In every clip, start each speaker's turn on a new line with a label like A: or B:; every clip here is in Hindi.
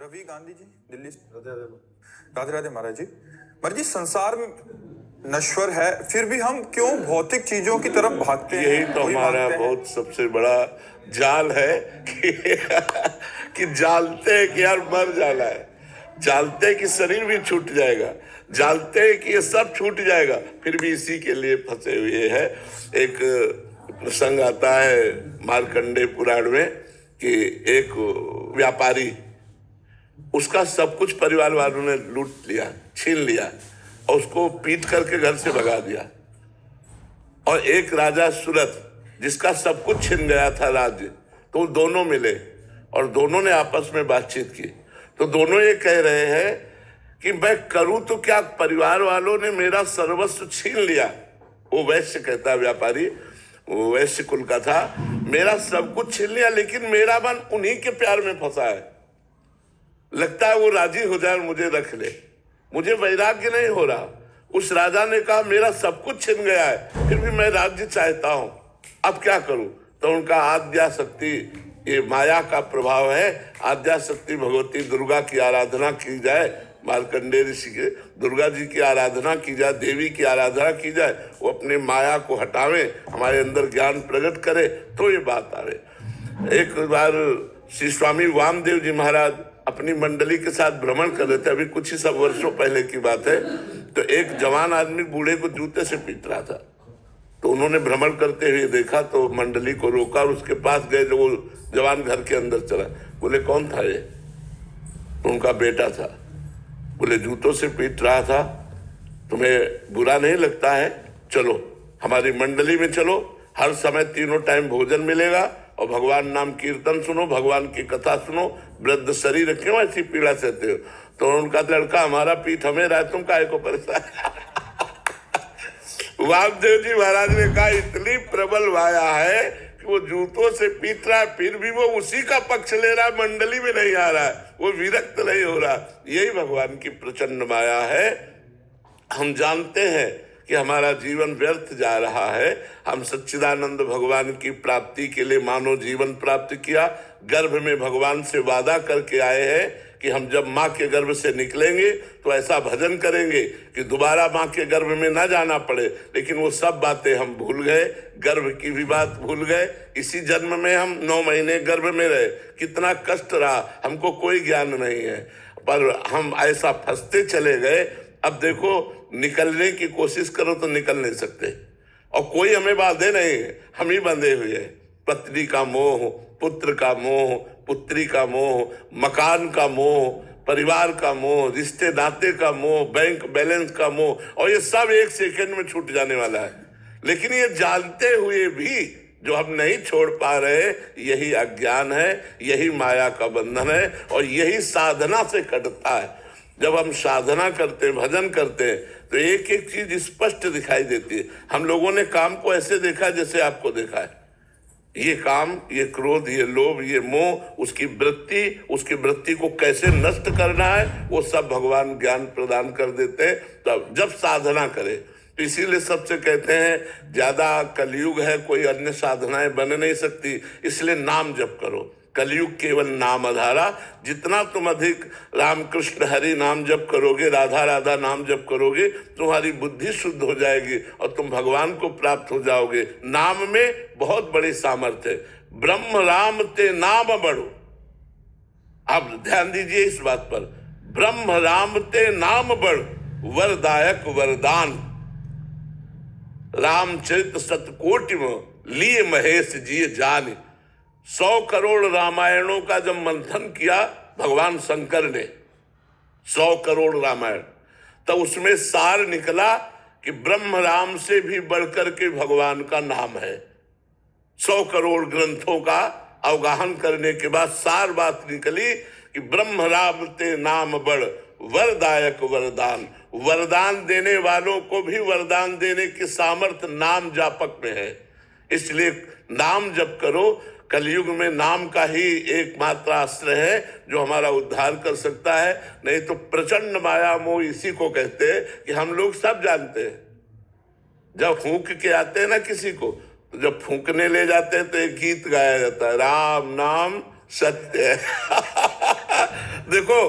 A: रवि गांधी जी दिल्ली से। राधे राधे महाराज जी। महाराज जी, संसार नश्वर है, फिर भी हम क्यों भौतिक चीजों की तरफ भागते हैं?
B: यही तो हमारा बहुत सबसे बड़ा जाल है कि जानते हैं कि यार मर जाना है, जानते हैं कि शरीर भी छूट जाएगा, जानते हैं कि ये सब छूट जाएगा, फिर भी इसी के लिए फंसे हुए हैं। एक प्रसंग आता है मार्कंडेय पुराण में कि एक व्यापारी, उसका सब कुछ परिवार वालों ने लूट लिया, छीन लिया और उसको पीट करके घर से भगा दिया। और एक राजा सूरत, जिसका सब कुछ छिन गया था राज्य, तो दोनों मिले और दोनों ने आपस में बातचीत की। तो दोनों ये कह रहे हैं कि मैं करूं तो क्या, परिवार वालों ने मेरा सर्वस्व छीन लिया। वो वैश्य कहता, व्यापारी वो वैश्य कुल का था, मेरा सब कुछ छीन लिया, लेकिन मेरा मन उन्हीं के प्यार में फंसा है। लगता है वो राजी हो जाए, मुझे रख ले, मुझे वैराग्य नहीं हो रहा। उस राजा ने कहा मेरा सब कुछ छिन गया है, फिर भी मैं राज्य चाहता हूं, अब क्या करूं? तो उनका आद्या शक्ति, ये माया का प्रभाव है, आद्या शक्ति भगवती दुर्गा की आराधना की जाए, मार्कंडेय ऋषि के दुर्गा जी की आराधना की जाए, देवी की आराधना की जाए, वो अपने माया को हटावे, हमारे अंदर ज्ञान प्रकट करे, तो ये बात आवे। एक बार श्री स्वामी वामदेव जी महाराज अपनी मंडली के साथ भ्रमण कर रहे थे, अभी कुछ ही सब वर्षों पहले की बात है। तो एक जवान आदमी बूढ़े को जूते से पीट रहा था, तो उन्होंने भ्रमण करते हुए देखा, तो मंडली को रोका और उसके पास गए। जो वो जवान घर के अंदर चला, बोले कौन था ये? उनका बेटा था। बोले जूतों से पीट रहा था, तुम्हें बुरा नहीं लगता है? चलो हमारी मंडली में चलो, हर समय तीनों टाइम भोजन मिलेगा और भगवान नाम कीर्तन सुनो, भगवान की कथा सुनो, वृद्ध शरीर क्यों ऐसी पीड़ा सहते हो? तो उनका लड़का, हमारा पीठ हमें रहा, तुम काहे को परेशान? वामदेव जी महाराज ने कहा इतनी प्रबल माया है कि वो जूतों से पीट रहा है, फिर भी वो उसी का पक्ष ले रहा है, मंडली में नहीं आ रहा है, वो विरक्त नहीं हो रहा। यही भगवान की प्रचंड माया है। हम जानते हैं कि हमारा जीवन व्यर्थ जा रहा है। हम सच्चिदानंद भगवान की प्राप्ति के लिए मानव जीवन प्राप्त किया, गर्भ में भगवान से वादा करके आए हैं कि हम जब माँ के गर्भ से निकलेंगे तो ऐसा भजन करेंगे कि दोबारा माँ के गर्भ में ना जाना पड़े। लेकिन वो सब बातें हम भूल गए, गर्भ की भी बात भूल गए। इसी जन्म में हम 9 महीने गर्भ में रहे, कितना कष्ट रहा, हमको कोई ज्ञान नहीं है, पर हम ऐसा फंसते चले गए। अब देखो, निकलने की कोशिश करो तो निकल नहीं सकते, और कोई हमें बांधे नहीं, हम ही बंधे हुए हैं। पत्नी का मोह, पुत्र का मोह, पुत्री का मोह, मकान का मोह, परिवार का मोह, रिश्ते नाते का मोह, बैंक बैलेंस का मोह, और ये सब एक सेकंड में छूट जाने वाला है। लेकिन ये जानते हुए भी जो हम नहीं छोड़ पा रहे, यही अज्ञान है, यही माया का बंधन है, और यही साधना से कटता है। जब हम साधना करते हैं, भजन करते हैं, तो एक एक चीज स्पष्ट दिखाई देती है। हम लोगों ने काम को ऐसे देखा जैसे आपको देखा है। ये काम, ये क्रोध, ये लोभ, ये मोह, उसकी वृत्ति को कैसे नष्ट करना है, वो सब भगवान ज्ञान प्रदान कर देते हैं तब जब साधना करें। तो इसीलिए सबसे कहते हैं ज्यादा कलयुग है, कोई अन्य साधनाएं बन नहीं सकती, इसलिए नाम जप करो। कलयुग केवल नाम आधारा। जितना तुम अधिक राम कृष्ण हरि नाम जप करोगे, राधा राधा नाम जप करोगे, तुम्हारी बुद्धि शुद्ध हो जाएगी और तुम भगवान को प्राप्त हो जाओगे। नाम में बहुत बड़ी सामर्थ्य है। ब्रह्म राम ते नाम बढ़ो, आप ध्यान दीजिए इस बात पर। ब्रह्म राम ते नाम बढ़, वरदायक वरदान। रामचरित सतकोटि में लिए महेश जी जान। 100 करोड़ रामायणों का जब मंथन किया भगवान शंकर ने, 100 करोड़ रामायण, तो उसमें सार निकला कि ब्रह्म राम से भी बढ़कर के भगवान का नाम है। 100 करोड़ ग्रंथों का अवगाहन करने के बाद सार बात निकली कि ब्रह्म राम ते नाम बढ़, वरदायक वरदान। वरदान देने वालों को भी वरदान देने की सामर्थ्य नाम जापक में है। इसलिए नाम जप करो। कलयुग में नाम का ही एकमात्र आश्रय है जो हमारा उद्धार कर सकता है। नहीं तो प्रचंड माया मोह इसी को कहते हैं कि हम लोग सब जानते हैं। जब फूंक के आते हैं ना किसी को, तो जब फूंकने ले जाते हैं तो एक गीत गाया जाता है, राम नाम सत्य है। देखो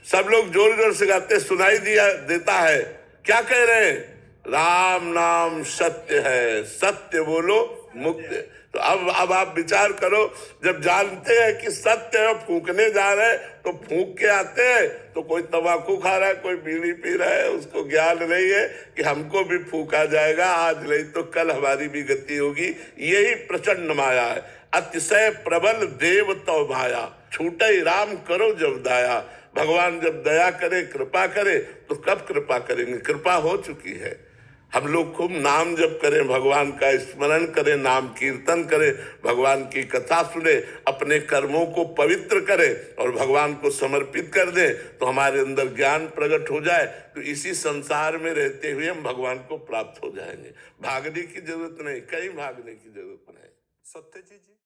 B: सब लोग जोर जोर से गाते, सुनाई दिया देता है, क्या कह रहे हैं? राम नाम सत्य है, सत्य बोलो मुक्त। तो अब आप विचार करो, जब जानते हैं कि सत्य है, फूंकने जा रहे हैं तो फूंक के आते हैं, तो कोई तंबाकू खा रहा है, कोई बीड़ी पी रहा है, उसको ज्ञान नहीं है कि हमको भी फूंका जाएगा, आज नहीं तो कल हमारी भी गति होगी। यही प्रचंड माया है, अतिशय प्रबल देव तो माया, छूटे राम करो जब दाया। भगवान जब दया करे, कृपा करे, तो कब कृपा करेंगे? कृपा हो चुकी है। हम लोग खूब नाम जप करें, भगवान का स्मरण करें, नाम कीर्तन करें, भगवान की कथा सुने, अपने कर्मों को पवित्र करें और भगवान को समर्पित कर दें, तो हमारे अंदर ज्ञान प्रकट हो जाए, तो इसी संसार में रहते हुए हम भगवान को प्राप्त हो जाएंगे। भागने की जरूरत नहीं, कहीं भागने की जरूरत नहीं।
A: सत्य जी।